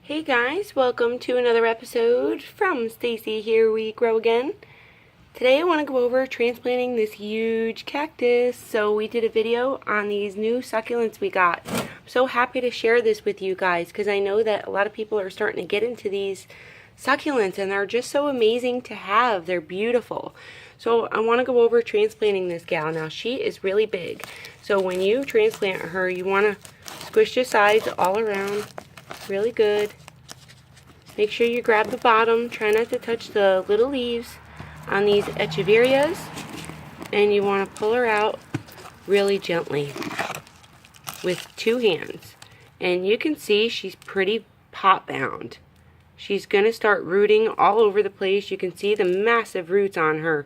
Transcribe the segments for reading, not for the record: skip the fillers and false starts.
Hey guys, welcome to another episode from Stacy Here We Grow Again. Today I want to go over transplanting this huge cactus. So we did a video on these new succulents we got. I'm so happy to share this with you guys because I know that a lot of people are starting to get into these succulents and they're just so amazing to have. They're beautiful. So I want to go over transplanting this gal. Now she is really big. So when you transplant her, you want to squish the sides all around. Really good. Make sure you grab the bottom. Try not to touch the little leaves on these echeverias. And you want to pull her out really gently with 2 hands. And you can see she's pretty pot bound. She's going to start rooting all over the place. You can see the massive roots on her.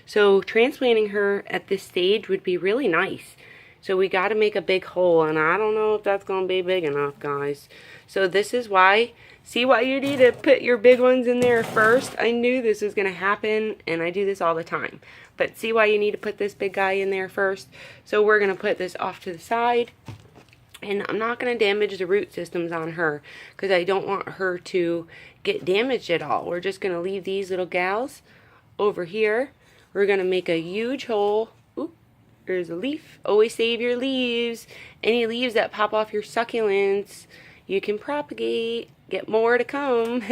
So transplanting her at this stage would be really nice. So we got to make a big hole, and I don't know if that's going to be big enough, guys. So this is why, see why you need to put your big ones in there first? I knew this was going to happen, and I do this all the time. But see why you need to put this big guy in there first? So we're going to put this off to the side. And I'm not going to damage the root systems on her because I don't want her to get damaged at all. We're just going to leave these little gals over here. We're going to make a huge hole. Oop, there's a leaf. Always save your leaves. Any leaves that pop off your succulents, you can propagate. Get more to come.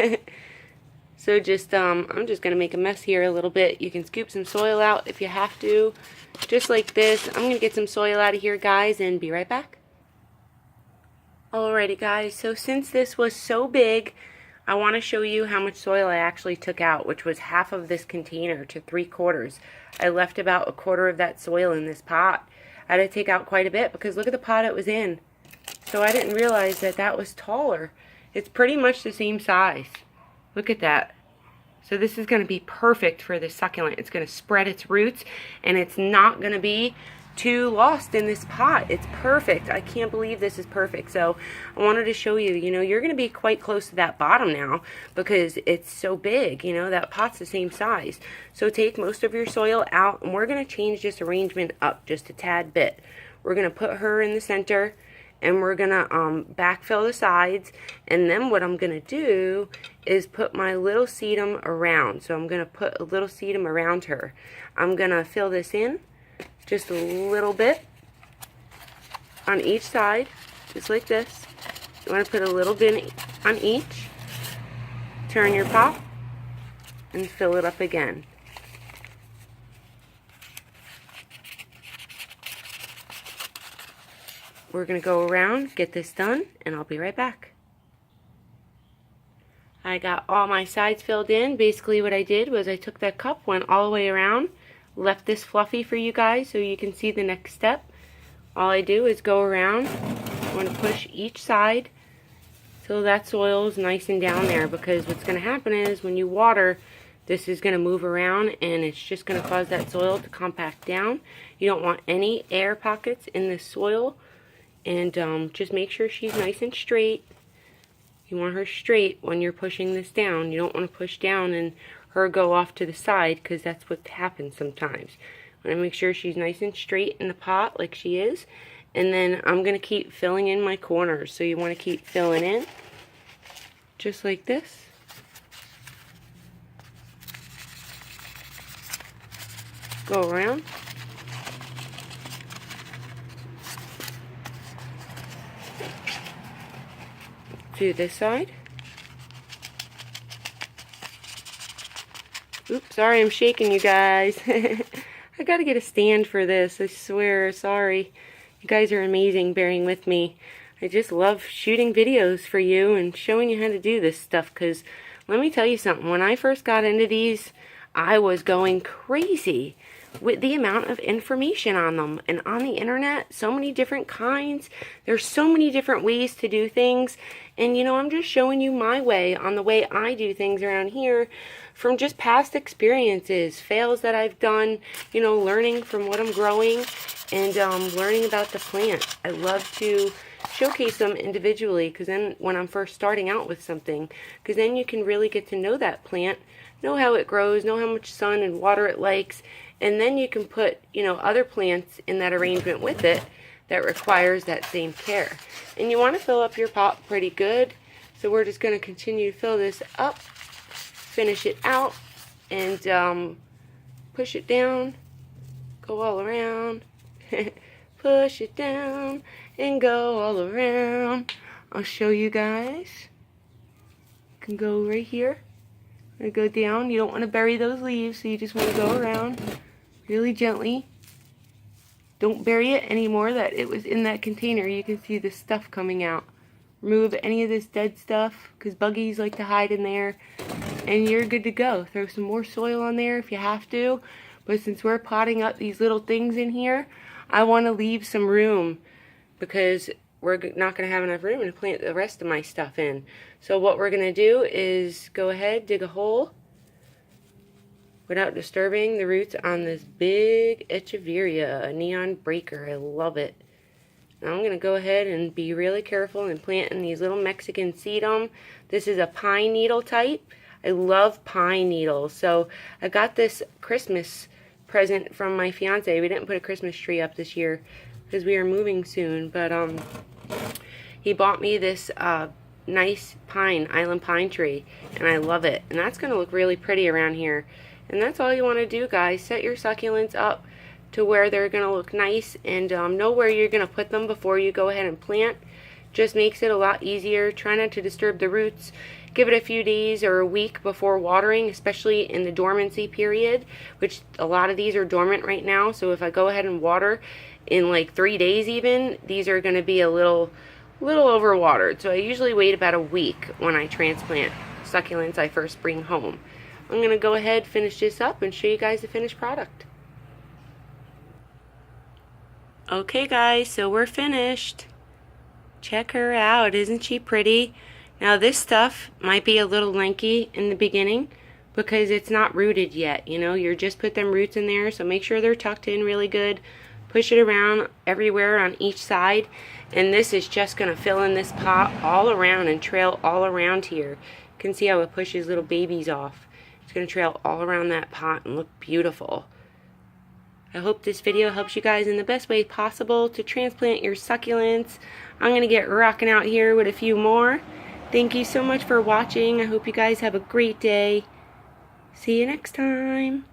So just, I'm just going to make a mess here a little bit. You can scoop some soil out if you have to. Just like this. I'm going to get some soil out of here, guys, and be right back. Alrighty guys, so since this was so big, I want to show you how much soil I actually took out, which was half of this container to 3/4. I left about 1/4 of that soil in this pot. I had to take out quite a bit because look at the pot it was in. So I didn't realize that that was taller. It's pretty much the same size. Look at that. So this is going to be perfect for this succulent. It's going to spread its roots and it's not going to be too lost in this pot. It's perfect. I can't believe this is perfect. So I wanted to show you, you're going to be quite close to that bottom now because it's so big. That pot's the same size. So take most of your soil out and we're going to change this arrangement up just a tad bit. We're going to put her in the center and we're going to backfill the sides. And then what I'm going to do is put my little sedum around. So I'm going to put a little sedum around her. I'm going to fill this in just a little bit on each side, just like this. You want to put a little bit on each. Turn your pot and fill it up again. We're going to go around, get this done, and I'll be right back. I got all my sides filled in. Basically what I did was I took that cup, went all the way around, left this fluffy for you guys so you can see the next step. All I do is go around. I want to push each side so that soil is nice and down there, because what's going to happen is when you water, this is going to move around and it's just going to cause that soil to compact down. You don't want any air pockets in this soil, and just make sure she's nice and straight. You want her straight when you're pushing this down. You don't want to push down and her go off to the side, because that's what happens sometimes. I want to make sure she's nice and straight in the pot like she is. And then I'm going to keep filling in my corners. So you want to keep filling in just like this. Go around. Do this side. Oops, sorry I'm shaking you guys. I gotta get a stand for this, I swear, sorry. You guys are amazing bearing with me. I just love shooting videos for you and showing you how to do this stuff, because let me tell you something, when I first got into these, I was going crazy with the amount of information on them. And on the internet, so many different kinds. There's so many different ways to do things. And I'm just showing you my way on the way I do things around here from just past experiences, fails that I've done, learning from what I'm growing and learning about the plant. I love to showcase them individually, because then when I'm first starting out with something, because then you can really get to know that plant, know how it grows, know how much sun and water it likes, and then you can put, other plants in that arrangement with it that requires that same care. And you want to fill up your pot pretty good. So we're just going to continue to fill this up, finish it out, and push it down, go all around, push it down, and go all around. I'll show you guys. You can go right here, and go down. You don't want to bury those leaves, so you just want to go around really gently. Don't bury it anymore that it was in that container. You can see the stuff coming out. Remove any of this dead stuff because buggies like to hide in there, and you're good to go. Throw some more soil on there if you have to, but since we're potting up these little things in here, I want to leave some room because we're not going to have enough room to plant the rest of my stuff in. So what we're going to do is go ahead, dig a hole without disturbing the roots on this big Echeveria, a neon breaker. I love it. Now I'm going to go ahead and be really careful and plant in these little Mexican sedum. This is a pine needle type. I love pine needles. So I got this Christmas present from my fiance. We didn't put a Christmas tree up this year because we are moving soon. But he bought me this nice island pine tree, and I love it. And that's going to look really pretty around here. And that's all you want to do, guys. Set your succulents up to where they're going to look nice, and know where you're going to put them before you go ahead and plant. Just makes it a lot easier. Try not to disturb the roots. Give it a few days or a week before watering, especially in the dormancy period, which a lot of these are dormant right now. So if I go ahead and water in like 3 days even, these are going to be a little overwatered. So I usually wait about a week when I transplant succulents I first bring home. I'm going to go ahead, finish this up, and show you guys the finished product. Okay guys, so we're finished. Check her out, isn't she pretty? Now this stuff might be a little lanky in the beginning because it's not rooted yet, you know, you're just put them roots in there, so make sure they're tucked in really good. Push it around everywhere on each side, and this is just going to fill in this pot all around and trail all around here. You can see how it pushes little babies off. It's going to trail all around that pot and look beautiful. I hope this video helps you guys in the best way possible to transplant your succulents. I'm going to get rocking out here with a few more. Thank you so much for watching. I hope you guys have a great day. See you next time.